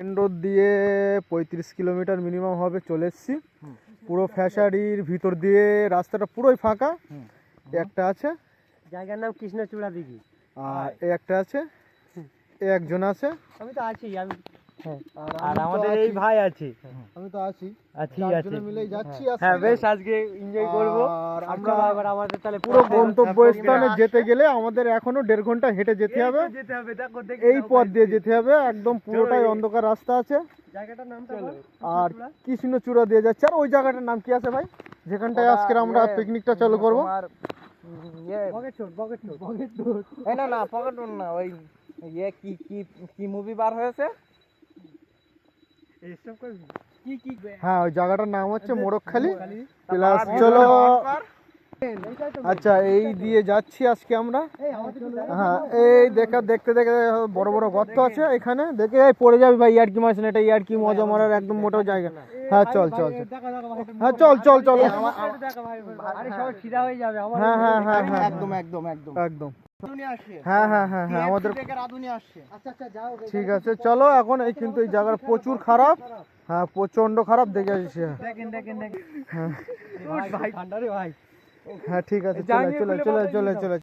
Main road দিয়ে 35 kilometre minimum হবে, চলে এসেছি। পুরো ফ্যাশারির ভিতর দিয়ে রাস্তাটা পুরোই ফাঁকা। একটা আছে, জায়গার নাম কৃষ্ণচূড়া দিঘি। আর একটা আছে, একজন আছে, আমি তো আছি। আর আমাদের এই ভাই আছে। আমি তো আছি। আছি চারজনে মিলেই যাচ্ছি। হ্যাঁ, বেশ আজকে এনজয় করব। আর আমরা আমরা এবার আমাদের তাহলে পুরো গন্তব্যস্থানে যেতে গেলে আমাদের এখনো 1.5 ঘন্টা হেঁটে যেতে হবে। এই পথ দিয়ে যেতে হবে, একদম পুরোটাই অন্ধকার রাস্তা আছে। জায়গাটার নামটা বল। আর কৃষ্ণচূড়া দিয়ে যাচ্ছে। আর ওই জায়গাটার নাম কি আছে ভাই, যেখানটায় আজকে আমরা পিকনিকটা চালু করব? না পকেট না, ওই কি কি কি মুভি বার হয়েছে, হ্যাঁ ওই জায়গাটার নাম হচ্ছে মোরগখালি প্লাস। চলো, আচ্ছা এই দিয়ে যাচ্ছি আজকে আমরা। হ্যাঁ, এই দেখতে দেখতে বড় বড় গর্ত আছে এখানে, দেখে পড়ে যাবে ভাই। ইয়ার্কি মারছ না, এটা ইয়ার্কি মজা মারার একদম মোটো জায়গা। হ্যাঁ চল, হ্যাঁ চল। হ্যাঁ হ্যাঁ হ্যাঁ হ্যাঁ, একদম একদম একদম একদম। হ্যাঁ হ্যাঁ হ্যাঁ হ্যাঁ, আমাদের ঠিক আছে। চলো এখন এই কিন্তু এই জায়গাটা প্রচুর খারাপ। হ্যাঁ প্রচন্ড খারাপ, দেখে আসছি। হ্যাঁ ঠিক আছে, চলে চলে চলে চলে চলে।